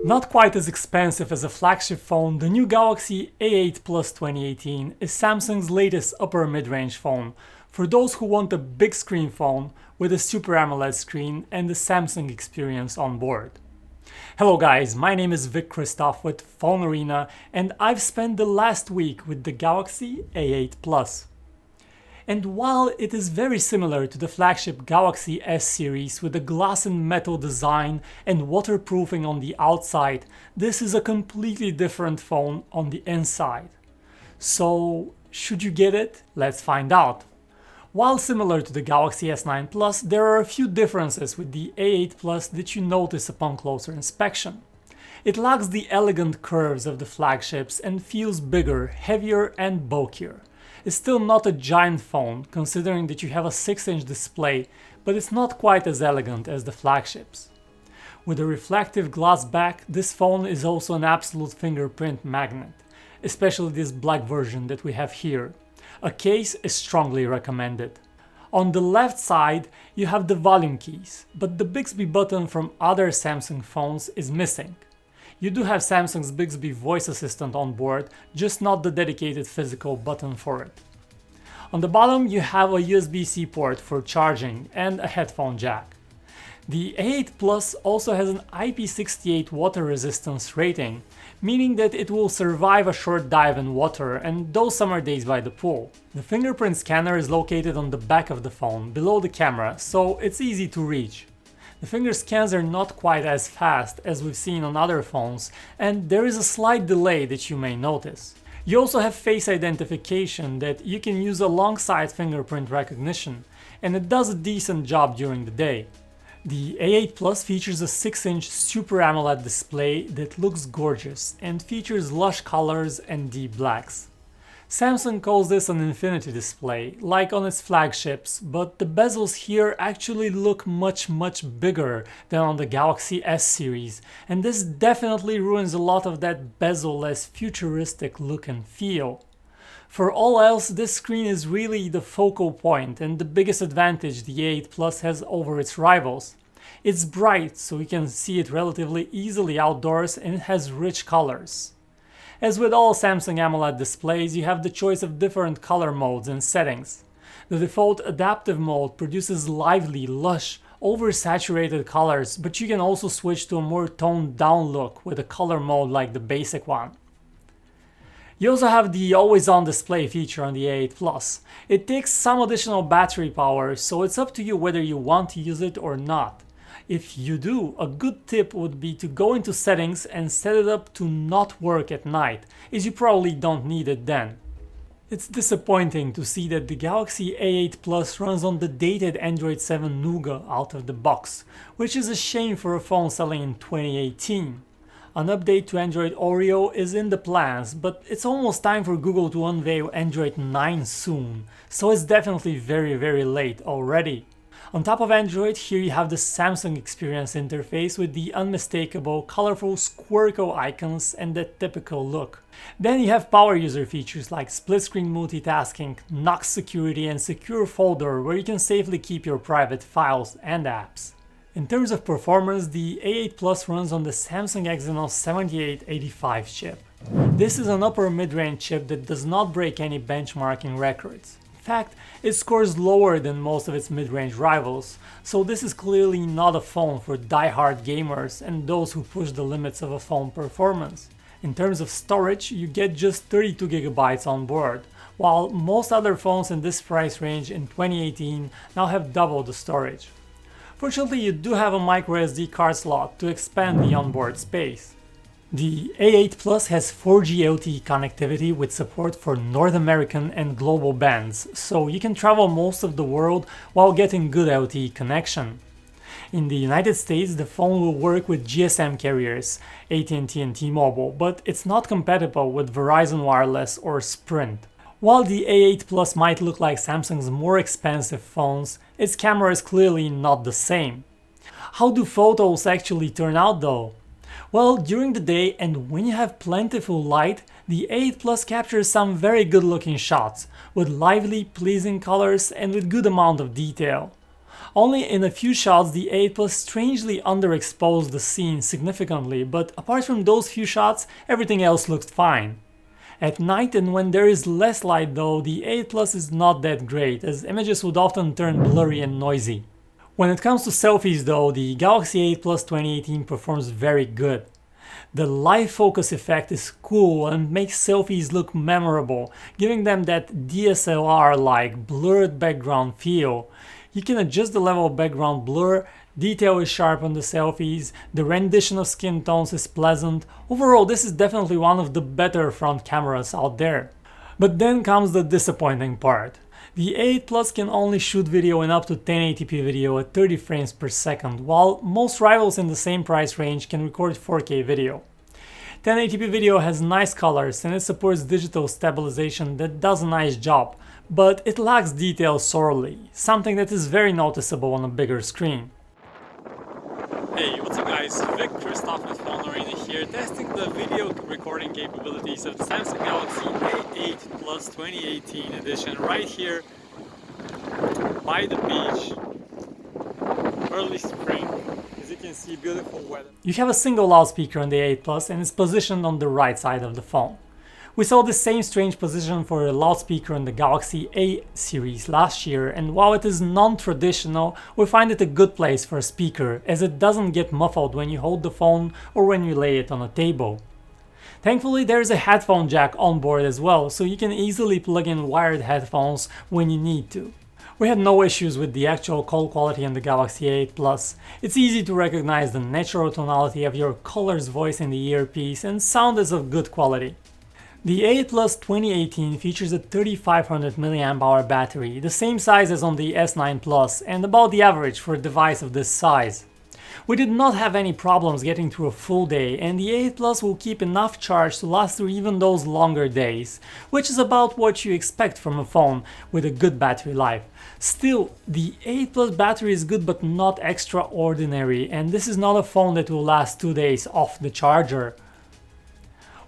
Not quite as expensive as a flagship phone, the new Galaxy A8 Plus 2018 is Samsung's latest upper mid-range phone for those who want a big screen phone with a Super AMOLED screen and the Samsung experience on board. Hello guys, my name is Vic Christoph with PhoneArena and I've spent the last week with the Galaxy A8 Plus. And while it is very similar to the flagship Galaxy S series with a glass and metal design and waterproofing on the outside, this is a completely different phone on the inside. So, should you get it? Let's find out. While similar to the Galaxy S9 Plus, there are a few differences with the A8 Plus that you notice upon closer inspection. It lacks the elegant curves of the flagships and feels bigger, heavier and bulkier. It's still not a giant phone, considering that you have a 6-inch display, but it's not quite as elegant as the flagships. With a reflective glass back, this phone is also an absolute fingerprint magnet, especially this black version that we have here. A case is strongly recommended. On the left side, you have the volume keys, but the Bixby button from other Samsung phones is missing. You do have Samsung's Bixby voice assistant on board, just not the dedicated physical button for it. On the bottom you have a USB-C port for charging and a headphone jack. The A8 Plus also has an IP68 water resistance rating, meaning that it will survive a short dive in water and those summer days by the pool. The fingerprint scanner is located on the back of the phone, below the camera, so it's easy to reach. The finger scans are not quite as fast as we've seen on other phones, and there is a slight delay that you may notice. You also have face identification that you can use alongside fingerprint recognition, and it does a decent job during the day. The A8 Plus features a 6-inch Super AMOLED display that looks gorgeous and features lush colors and deep blacks. Samsung calls this an infinity display, like on its flagships, but the bezels here actually look much bigger than on the Galaxy S series, and this definitely ruins a lot of that bezel-less futuristic look and feel. For all else, this screen is really the focal point and the biggest advantage the A8 Plus has over its rivals. It's bright, so you can see it relatively easily outdoors, and it has rich colors. As with all Samsung AMOLED displays, you have the choice of different color modes and settings. The default adaptive mode produces lively, lush, oversaturated colors, but you can also switch to a more toned down look with a color mode like the basic one. You also have the always-on display feature on the A8 Plus. It takes some additional battery power, so it's up to you whether you want to use it or not. If you do, a good tip would be to go into settings and set it up to not work at night, as you probably don't need it then. It's disappointing to see that the Galaxy A8 Plus runs on the dated Android 7 Nougat out of the box, which is a shame for a phone selling in 2018. An update to Android Oreo is in the plans, but it's almost time for Google to unveil Android 9 soon, so it's definitely very late already. On top of Android, here you have the Samsung Experience interface with the unmistakable, colorful squircle icons and the typical look. Then you have power user features like split-screen multitasking, Knox security and secure folder where you can safely keep your private files and apps. In terms of performance, the A8 Plus runs on the Samsung Exynos 7885 chip. This is an upper mid-range chip that does not break any benchmarking records. In fact, it scores lower than most of its mid-range rivals, so this is clearly not a phone for die-hard gamers and those who push the limits of a phone performance. In terms of storage, you get just 32GB on board, while most other phones in this price range in 2018 now have double the storage. Fortunately, you do have a microSD card slot to expand the onboard space. The A8 Plus has 4G LTE connectivity with support for North American and global bands, so you can travel most of the world while getting good LTE connection. In the United States, the phone will work with GSM carriers, AT&T and T-Mobile, but it's not compatible with Verizon Wireless or Sprint. While the A8 Plus might look like Samsung's more expensive phones, its camera is clearly not the same. How do photos actually turn out though? Well, during the day and when you have plentiful light, the A8 Plus captures some very good looking shots, with lively, pleasing colors and with good amount of detail. Only in a few shots the A8 Plus strangely underexposed the scene significantly, but apart from those few shots, everything else looked fine. At night and when there is less light though, the A8 Plus is not that great, as images would often turn blurry and noisy. When it comes to selfies though, the Galaxy A8 Plus 2018 performs very good. The live focus effect is cool and makes selfies look memorable, giving them that DSLR-like blurred background feel. You can adjust the level of background blur, detail is sharp on the selfies, the rendition of skin tones is pleasant. Overall, this is definitely one of the better front cameras out there. But then comes the disappointing part. The A8 Plus can only shoot video in up to 1080p video at 30 frames per second, while most rivals in the same price range can record 4K video. 1080p video has nice colors and it supports digital stabilization that does a nice job, but it lacks detail sorely, something that is very noticeable on a bigger screen. Hey, what's up guys, Vic Christoph with PhoneArena here, testing the video recording capabilities of Samsung Galaxy A8 Plus 2018 edition right here by the beach, early spring. As you can see, beautiful weather. You have a single loudspeaker on the A8 Plus and it's positioned on the right side of the phone. We saw the same strange position for a loudspeaker on the Galaxy A series last year, and while it is non-traditional, we find it a good place for a speaker as it doesn't get muffled when you hold the phone or when you lay it on a table. Thankfully there is a headphone jack on board as well, so you can easily plug in wired headphones when you need to. We had no issues with the actual call quality on the Galaxy A8 Plus. It's easy to recognize the natural tonality of your caller's voice in the earpiece, and sound is of good quality. The A8 Plus 2018 features a 3500 mAh battery, the same size as on the S9 Plus and about the average for a device of this size. We did not have any problems getting through a full day, and the A8 Plus will keep enough charge to last through even those longer days, which is about what you expect from a phone with a good battery life. Still, the A8 Plus battery is good but not extraordinary, and this is not a phone that will last 2 days off the charger.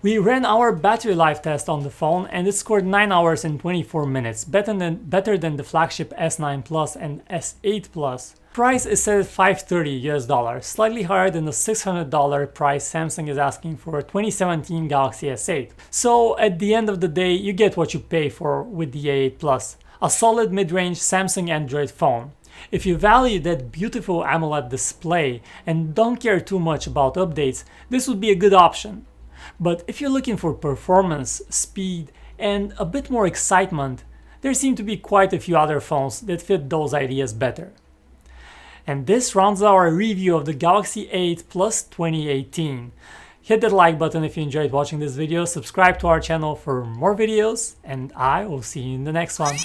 We ran our battery life test on the phone and it scored 9 hours and 24 minutes, better than the flagship S9 Plus and S8 Plus. Price is set at $530 US, slightly higher than the $600 price Samsung is asking for a 2017 Galaxy S8. So at the end of the day, you get what you pay for with the A8 Plus, a solid mid-range Samsung Android phone. If you value that beautiful AMOLED display and don't care too much about updates, this would be a good option. But if you're looking for performance, speed, and a bit more excitement, there seem to be quite a few other phones that fit those ideas better. And this rounds our review of the Galaxy A8 Plus 2018. Hit that like button if you enjoyed watching this video, subscribe to our channel for more videos, and I will see you in the next one.